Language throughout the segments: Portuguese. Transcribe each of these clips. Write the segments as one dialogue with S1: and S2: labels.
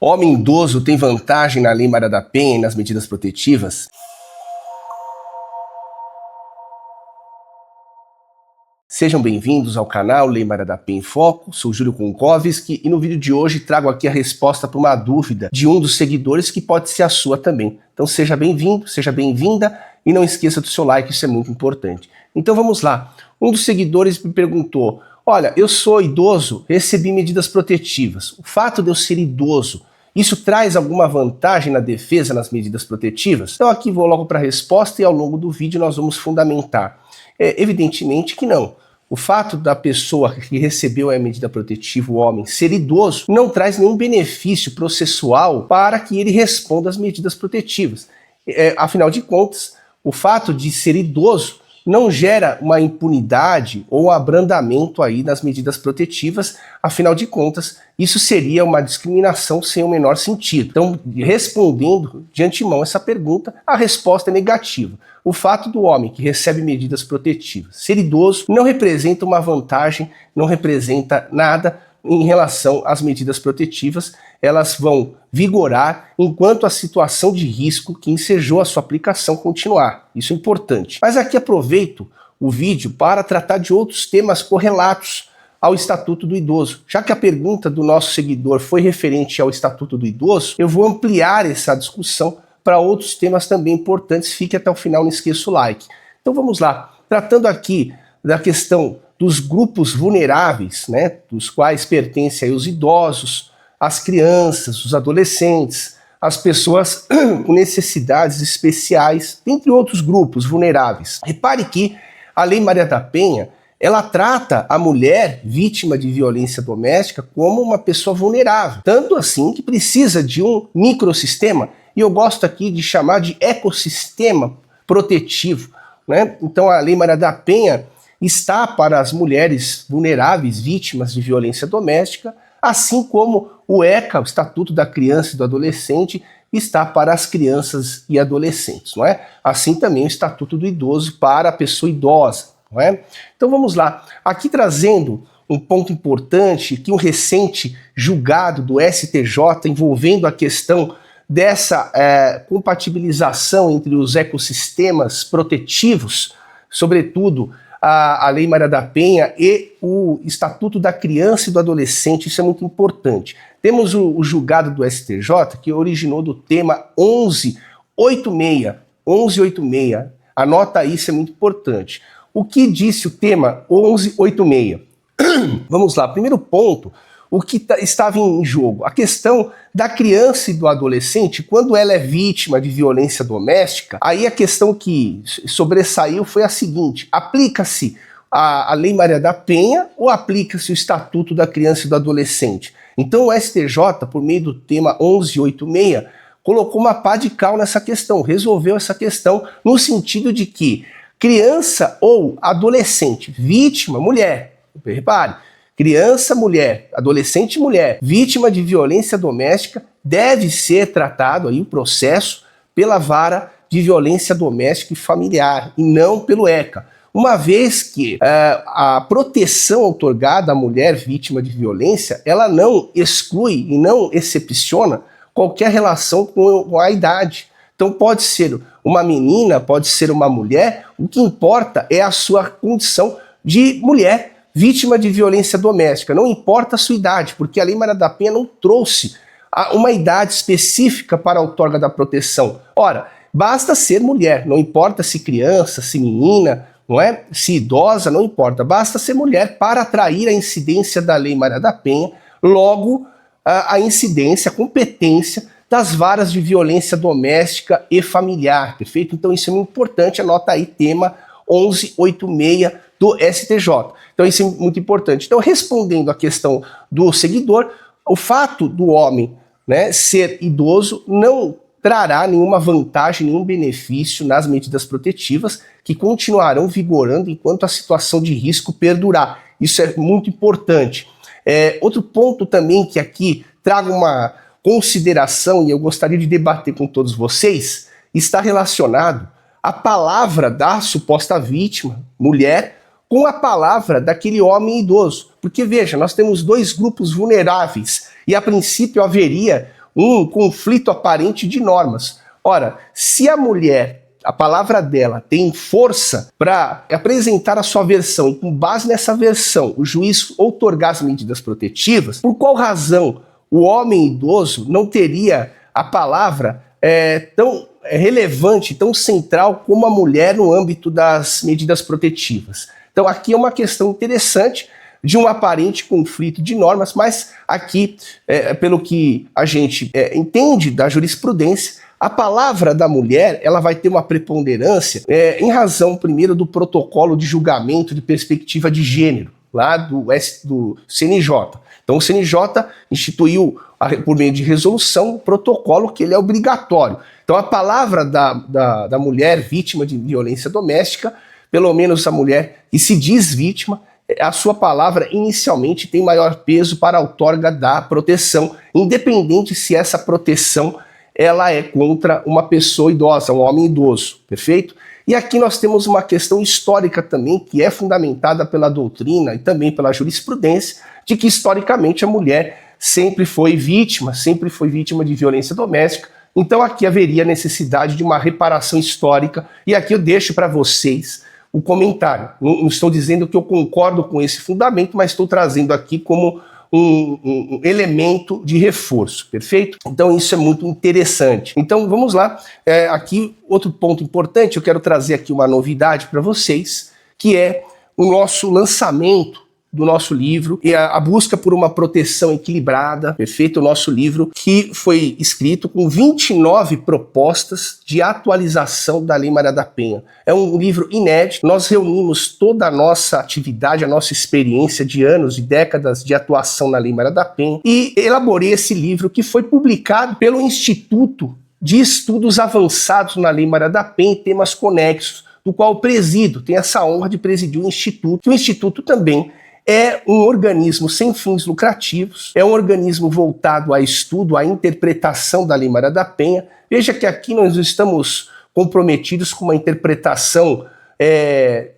S1: Homem idoso tem vantagem na Lei Maria da Penha e nas medidas protetivas? Sejam bem-vindos ao canal Lei Maria da Penha em Foco, sou Júlio Konkowski e no vídeo de hoje trago aqui a resposta para uma dúvida de um dos seguidores que pode ser a sua também. Então seja bem-vindo, seja bem-vinda e não esqueça do seu like, isso é muito importante. Então vamos lá, um dos seguidores me perguntou, olha, eu sou idoso, recebi medidas protetivas, o fato de eu ser idoso, isso traz alguma vantagem na defesa nas medidas protetivas? Então aqui vou logo para a resposta e ao longo do vídeo nós vamos fundamentar. Evidentemente que não. O fato da pessoa que recebeu a medida protetiva, o homem, ser idoso, não traz nenhum benefício processual para que ele responda às medidas protetivas. Afinal de contas, o fato de ser idoso não gera uma impunidade ou um abrandamento aí nas medidas protetivas, afinal de contas, isso seria uma discriminação sem o menor sentido. Então, respondendo de antemão essa pergunta, a resposta é negativa. O fato do homem que recebe medidas protetivas ser idoso não representa uma vantagem, não representa nada em relação às medidas protetivas, elas vão vigorar enquanto a situação de risco que ensejou a sua aplicação continuar. Isso é importante. Mas aqui aproveito o vídeo para tratar de outros temas correlatos ao Estatuto do Idoso. Já que a pergunta do nosso seguidor foi referente ao Estatuto do Idoso, eu vou ampliar essa discussão para outros temas também importantes. Fique até o final, não esqueça o like. Então vamos lá. Tratando aqui da questão dos grupos vulneráveis, né, dos quais pertencem aí os idosos, as crianças, os adolescentes, as pessoas com necessidades especiais, entre outros grupos vulneráveis. Repare que a Lei Maria da Penha, ela trata a mulher vítima de violência doméstica como uma pessoa vulnerável, tanto assim que precisa de um microsistema, e eu gosto aqui de chamar de ecossistema protetivo, né? Então a Lei Maria da Penha está para as mulheres vulneráveis vítimas de violência doméstica, assim como o ECA, o Estatuto da Criança e do Adolescente, está para as crianças e adolescentes, não é? Assim também o Estatuto do Idoso para a pessoa idosa, não é? Então vamos lá, aqui trazendo um ponto importante, que um recente julgado do STJ envolvendo a questão dessa compatibilização entre os ecossistemas protetivos, sobretudo a Lei Maria da Penha e o Estatuto da Criança e do Adolescente, isso é muito importante. Temos o julgado do STJ que originou do tema 1186, anota aí, isso é muito importante. O que disse o tema 1186? Vamos lá, primeiro ponto, o que estava em jogo? A questão da criança e do adolescente, quando ela é vítima de violência doméstica, aí a questão que sobressaiu foi a seguinte: aplica-se a Lei Maria da Penha ou aplica-se o Estatuto da Criança e do Adolescente? Então o STJ, por meio do tema 1186, colocou uma pá de cal nessa questão, resolveu essa questão no sentido de que criança ou adolescente, vítima, mulher, repare, criança, mulher, adolescente, mulher, vítima de violência doméstica, deve ser tratado aí o processo pela vara de violência doméstica e familiar, e não pelo ECA. Uma vez que a proteção outorgada à mulher vítima de violência, ela não exclui e não excepciona qualquer relação com a idade. Então pode ser uma menina, pode ser uma mulher, o que importa é a sua condição de mulher vítima de violência doméstica, não importa a sua idade, porque a Lei Maria da Penha não trouxe uma idade específica para a outorga da proteção. Ora, basta ser mulher, não importa se criança, se menina, não é? Se idosa, não importa, basta ser mulher para atrair a incidência da Lei Maria da Penha, logo a incidência, a competência das varas de violência doméstica e familiar, perfeito? Então isso é muito importante, anota aí tema 1186 do STJ. Então isso é muito importante. Então, respondendo à questão do seguidor, o fato do homem, né, ser idoso não trará nenhuma vantagem, nenhum benefício nas medidas protetivas que continuarão vigorando enquanto a situação de risco perdurar. Isso é muito importante. Outro ponto também que aqui trago uma consideração e eu gostaria de debater com todos vocês, está relacionado à palavra da suposta vítima, mulher, com a palavra daquele homem idoso. Porque veja, nós temos dois grupos vulneráveis e a princípio haveria um conflito aparente de normas. Ora, se a mulher, a palavra dela tem força para apresentar a sua versão e com base nessa versão o juiz outorgar as medidas protetivas, por qual razão o homem idoso não teria a palavra tão relevante, tão central como a mulher no âmbito das medidas protetivas? Então aqui é uma questão interessante de um aparente conflito de normas, mas aqui, pelo que a gente entende da jurisprudência, a palavra da mulher ela vai ter uma preponderância em razão, primeiro, do protocolo de julgamento de perspectiva de gênero, lá do CNJ. Então o CNJ instituiu, por meio de resolução, um protocolo que ele é obrigatório. Então a palavra da mulher vítima de violência doméstica, pelo menos a mulher que se diz vítima, a sua palavra inicialmente tem maior peso para a outorga da proteção, independente se essa proteção ela é contra uma pessoa idosa, um homem idoso, perfeito? E aqui nós temos uma questão histórica também, que é fundamentada pela doutrina e também pela jurisprudência, de que historicamente a mulher sempre foi vítima de violência doméstica. Então aqui haveria necessidade de uma reparação histórica, e aqui eu deixo para vocês o comentário. Não estou dizendo que eu concordo com esse fundamento, mas estou trazendo aqui como um elemento de reforço, perfeito? Então isso é muito interessante. Então vamos lá, aqui outro ponto importante, eu quero trazer aqui uma novidade para vocês, que é o nosso lançamento do nosso livro e a busca por uma proteção equilibrada, perfeito? O nosso livro que foi escrito com 29 propostas de atualização da Lei Maria da Penha. É um livro inédito, nós reunimos toda a nossa atividade, a nossa experiência de anos e décadas de atuação na Lei Maria da Penha e elaborei esse livro que foi publicado pelo Instituto de Estudos Avançados na Lei Maria da Penha em temas conexos, do qual eu presido, tenho essa honra de presidir o Instituto, que o Instituto também é um organismo sem fins lucrativos, é um organismo voltado a estudo, à interpretação da Lei Maria da Penha. Veja que aqui nós estamos comprometidos com uma interpretação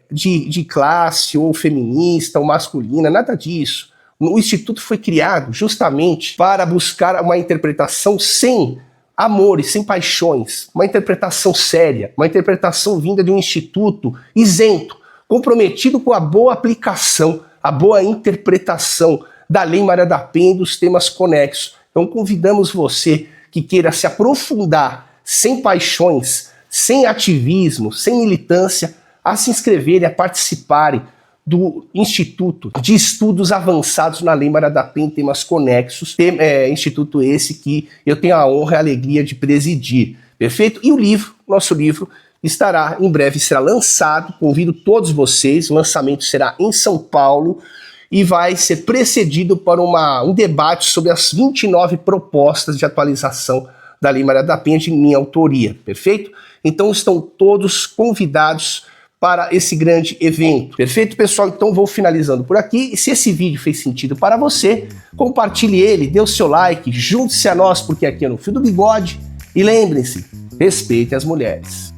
S1: de classe, ou feminista, ou masculina, nada disso. O Instituto foi criado justamente para buscar uma interpretação sem amores, sem paixões, uma interpretação séria, uma interpretação vinda de um instituto isento, comprometido com a boa aplicação, a boa interpretação da Lei Maria da Penha e dos temas conexos. Então convidamos você que queira se aprofundar sem paixões, sem ativismo, sem militância, a se inscreverem, a participarem do Instituto de Estudos Avançados na Lei Maria da Penha em temas conexos, instituto esse que eu tenho a honra e a alegria de presidir, perfeito? E o livro, nosso livro, estará, em breve será lançado, convido todos vocês, o lançamento será em São Paulo e vai ser precedido por um debate sobre as 29 propostas de atualização da Lei Maria da Penha de minha autoria, perfeito? Então estão todos convidados para esse grande evento, perfeito, pessoal? Então vou finalizando por aqui, e se esse vídeo fez sentido para você, compartilhe ele, dê o seu like, junte-se a nós, porque aqui é no Fio do Bigode, e lembrem-se, respeite as mulheres.